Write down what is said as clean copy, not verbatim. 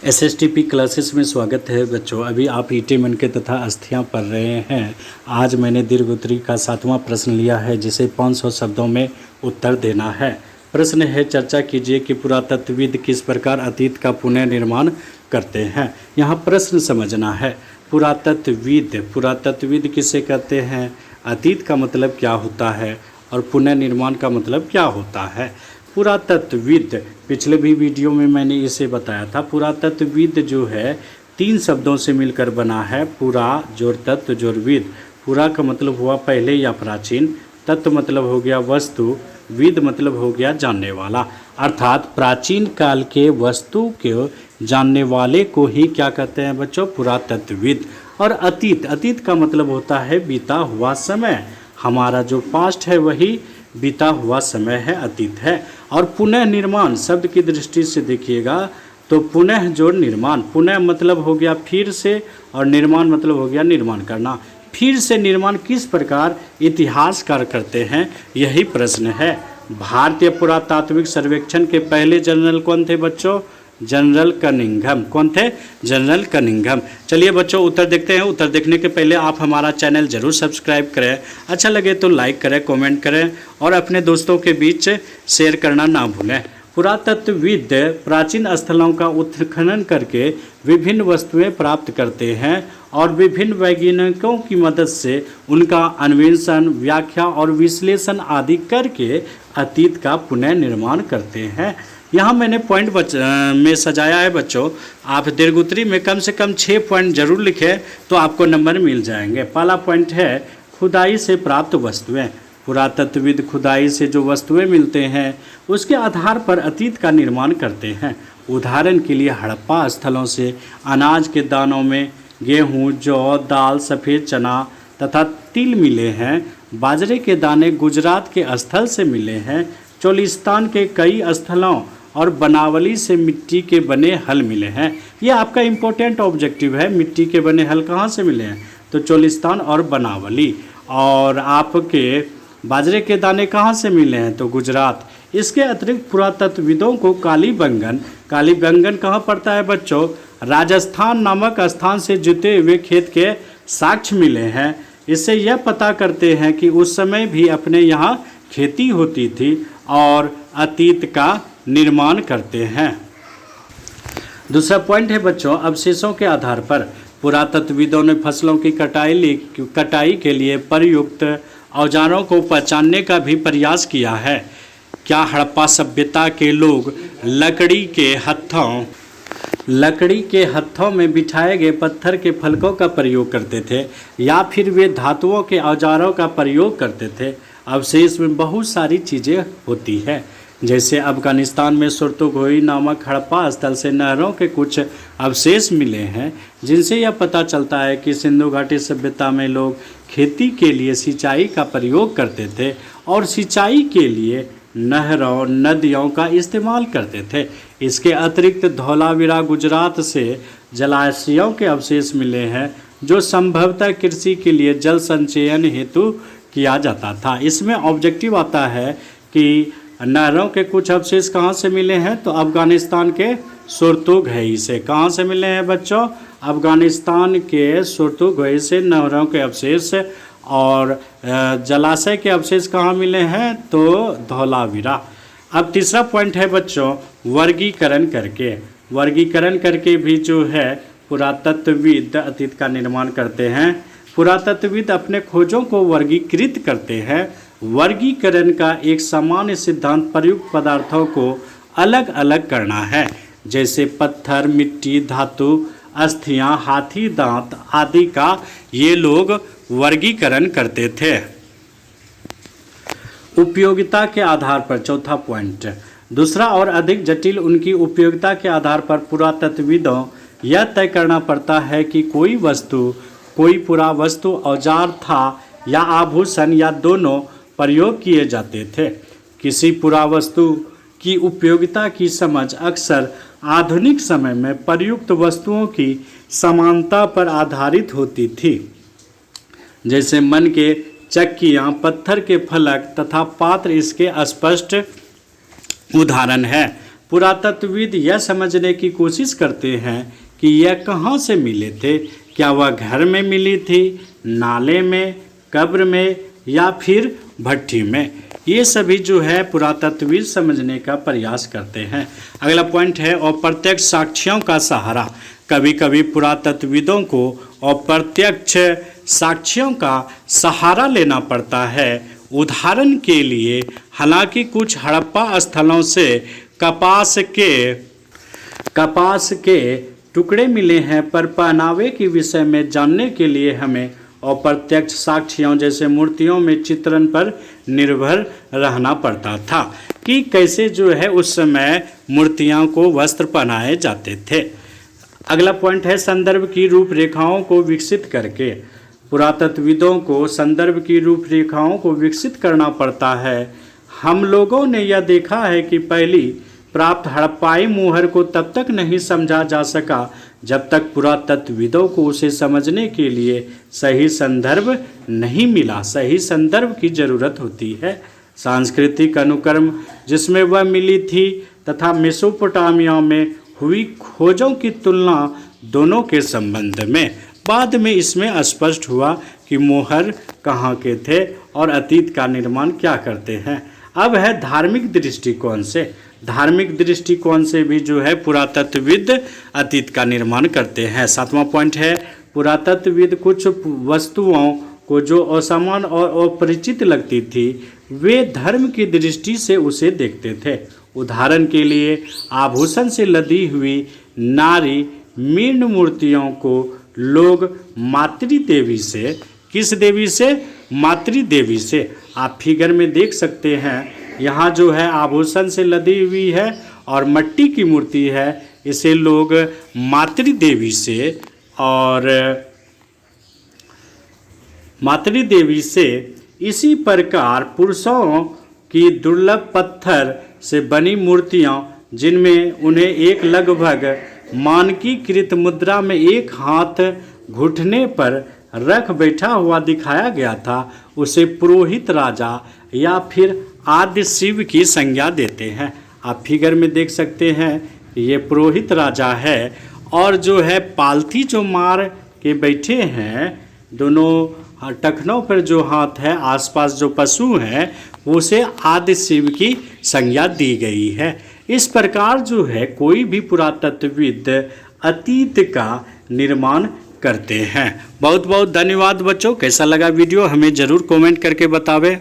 एसएसटीपी classes में स्वागत है बच्चों। अभी आप ईटे मनके तथा अस्थियां पढ़ रहे हैं। आज मैंने दीर्घोत्तरी का 7वां प्रश्न लिया है जिसे 500 शब्दों में उत्तर देना है। प्रश्न है, चर्चा कीजिए कि पुरातत्वविद किस प्रकार अतीत का पुनः निर्माण करते हैं। यहाँ प्रश्न समझना है। पुरातत्वविद किसे कहते हैं, अतीत का मतलब क्या होता है और पुनः निर्माण का मतलब क्या होता है। पुरातत्वविद, पिछले भी वीडियो में मैंने इसे बताया था। पुरातत्वविद जो है 3 शब्दों से मिलकर बना है। पुरा जोड़ तत्व जोड़ विद। पुरा का मतलब हुआ पहले या प्राचीन, तत्व मतलब हो गया वस्तु, विद मतलब हो गया जानने वाला। अर्थात प्राचीन काल के वस्तु के जानने वाले को ही क्या कहते हैं बच्चों, पुरातत्वविद। और अतीत का मतलब होता है बीता हुआ समय। हमारा जो पास्ट है वही बीता हुआ समय है, अतीत है। और पुनः निर्माण शब्द की दृष्टि से देखिएगा तो पुनः जोड़ निर्माण, पुनः मतलब हो गया फिर से और निर्माण मतलब हो गया निर्माण करना। फिर से निर्माण किस प्रकार इतिहासकार करते हैं, यही प्रश्न है। भारतीय पुरातात्विक सर्वेक्षण के पहले जनरल कौन थे बच्चों, जनरल कनिंघम। कौन थे, जनरल कनिंघम। चलिए बच्चों उत्तर देखते हैं। उत्तर देखने के पहले आप हमारा चैनल जरूर सब्सक्राइब करें, अच्छा लगे तो लाइक करें, कमेंट करें और अपने दोस्तों के बीच शेयर करना ना भूलें। पुरातत्वविद प्राचीन स्थलों का उत्खनन करके विभिन्न वस्तुएं प्राप्त करते हैं और विभिन्न वैज्ञानिकों की मदद से उनका अन्वेषण, व्याख्या और विश्लेषण आदि करके अतीत का पुनः निर्माण करते हैं। यहाँ मैंने पॉइंट में सजाया है बच्चों। आप दीर्घोत्तरी में कम से कम 6 पॉइंट जरूर लिखें तो आपको नंबर मिल जाएंगे। पहला पॉइंट है खुदाई से प्राप्त वस्तुएं। पुरातत्वविद खुदाई से जो वस्तुएं मिलते हैं उसके आधार पर अतीत का निर्माण करते हैं। उदाहरण के लिए हड़प्पा स्थलों से अनाज के दानों में गेहूँ, जौ, दाल, सफ़ेद चना तथा तिल मिले हैं। बाजरे के दाने गुजरात के स्थल से मिले हैं। चोलिस्तान के कई स्थलों और बनावली से मिट्टी के बने हल मिले हैं। ये आपका इम्पोर्टेंट ऑब्जेक्टिव है, मिट्टी के बने हल कहाँ से मिले हैं, तो चोलिस्तान और बनावली। और आपके बाजरे के दाने कहाँ से मिले हैं, तो गुजरात। इसके अतिरिक्त पुरातत्वविदों को कालीबंगन कहाँ पड़ता है बच्चों, राजस्थान नामक स्थान से जुते हुए खेत के साक्ष्य मिले हैं। इससे यह पता करते हैं कि उस समय भी अपने यहाँ खेती होती थी और अतीत का निर्माण करते हैं। दूसरा पॉइंट है बच्चों, अवशेषों के आधार पर पुरातत्वविदों ने फसलों की कटाई के लिए प्रयुक्त औजारों को पहचानने का भी प्रयास किया है। क्या हड़प्पा सभ्यता के लोग लकड़ी के हत्थों में बिठाए गए पत्थर के फलकों का प्रयोग करते थे या फिर वे धातुओं के औजारों का प्रयोग करते थे। अवशेष में बहुत सारी चीज़ें होती है, जैसे अफगानिस्तान में सुरतुघोई नामक हड़प्पा स्थल से नहरों के कुछ अवशेष मिले हैं जिनसे यह पता चलता है कि सिंधु घाटी सभ्यता में लोग खेती के लिए सिंचाई का प्रयोग करते थे और सिंचाई के लिए नहरों, नदियों का इस्तेमाल करते थे। इसके अतिरिक्त धौलावीरा गुजरात से जलाशयों के अवशेष मिले हैं जो संभवतः कृषि के लिए जल संचयन हेतु किया जाता था। इसमें ऑब्जेक्टिव आता है कि नहरों के कुछ अवशेष कहाँ से मिले हैं, तो अफगानिस्तान के सुरतुघई से। कहाँ से मिले हैं बच्चों, अफगानिस्तान के सुरतुघई से नहरों के अवशेष। और जलाशय के अवशेष कहाँ मिले हैं, तो धौलावीरा। अब तीसरा पॉइंट है बच्चों, वर्गीकरण करके भी जो है पुरातत्वविद अतीत का निर्माण करते हैं। पुरातत्वविद अपने खोजों को वर्गीकृत करते हैं। वर्गीकरण का एक सामान्य सिद्धांत प्रयुक्त पदार्थों को अलग अलग करना है, जैसे पत्थर, मिट्टी, धातु, अस्थियां, हाथी दांत आदि का ये लोग वर्गीकरण करते थे। उपयोगिता के आधार पर, चौथा पॉइंट, दूसरा और अधिक जटिल उनकी उपयोगिता के आधार पर पुरातत्वविदों यह तय करना पड़ता है कि कोई पुरावस्तु औजार था या आभूषण या दोनों प्रयोग किए जाते थे। किसी पुरावस्तु की उपयोगिता की समझ अक्सर आधुनिक समय में प्रयुक्त वस्तुओं की समानता पर आधारित होती थी, जैसे मन के चक्कियाँ, पत्थर के फलक तथा पात्र इसके स्पष्ट उदाहरण है। पुरातत्वविद यह समझने की कोशिश करते हैं कि यह कहाँ से मिले थे। क्या वह घर में मिली थी, नाले में, कब्र में या फिर भट्ठी में। ये सभी जो है पुरातत्वविद समझने का प्रयास करते हैं। अगला पॉइंट है अप्रत्यक्ष साक्ष्यों का सहारा। कभी कभी पुरातत्वविदों को अप्रत्यक्ष साक्ष्यों का सहारा लेना पड़ता है। उदाहरण के लिए, हालांकि कुछ हड़प्पा स्थलों से कपास के टुकड़े मिले हैं, पर पहनावे के विषय में जानने के लिए हमें अप्रत्यक्ष साक्ष्यों जैसे मूर्तियों में चित्रण पर निर्भर रहना पड़ता था कि कैसे जो है उस समय मूर्तियों को वस्त्र पहनाए जाते थे। अगला पॉइंट है संदर्भ की रूपरेखाओं को विकसित करके। पुरातत्वविदों को संदर्भ की रूपरेखाओं को विकसित करना पड़ता है। हम लोगों ने यह देखा है कि पहली प्राप्त हड़प्पाई मोहर को तब तक नहीं समझा जा सका जब तक पुरातत्वविदों को उसे समझने के लिए सही संदर्भ नहीं मिला। सही संदर्भ की जरूरत होती है। सांस्कृतिक अनुक्रम जिसमें वह मिली थी तथा मेसोपोटामिया में हुई खोजों की तुलना दोनों के संबंध में। बाद में इसमें स्पष्ट हुआ कि मोहर कहाँ के थे और अतीत का निर्माण क्या करते हैं। अब है धार्मिक दृष्टिकोण से। धार्मिक दृष्टिकोण से भी जो है पुरातत्वविद अतीत का निर्माण करते हैं। 7वां पॉइंट है पुरातत्वविद कुछ वस्तुओं को जो असामान्य और अपरिचित लगती थी वे धर्म की दृष्टि से उसे देखते थे। उदाहरण के लिए आभूषण से लदी हुई नारी मृण मूर्तियों को लोग मातृदेवी से, किस देवी से, मातृदेवी से, आप फिगर में देख सकते हैं। यहाँ जो है आभूषण से लदी हुई है और मट्टी की मूर्ति है, इसे लोग मातृदेवी से और मातृदेवी से। इसी प्रकार पुरुषों की दुर्लभ पत्थर से बनी मूर्तियाँ जिनमें उन्हें एक लगभग मानकीकृत मुद्रा में एक हाथ घुटने पर रख बैठा हुआ दिखाया गया था, उसे पुरोहित राजा या फिर आद्य शिव की संज्ञा देते हैं। आप फिगर में देख सकते हैं ये पुरोहित राजा है और जो है पालथी जो मार के बैठे हैं, दोनों टखनों पर जो हाथ है, आसपास जो पशु हैं, उसे आद्य शिव की संज्ञा दी गई है। इस प्रकार जो है कोई भी पुरातत्वविद अतीत का निर्माण करते हैं। बहुत बहुत धन्यवाद बच्चों। कैसा लगा वीडियो हमें ज़रूर कमेंट करके बतावें।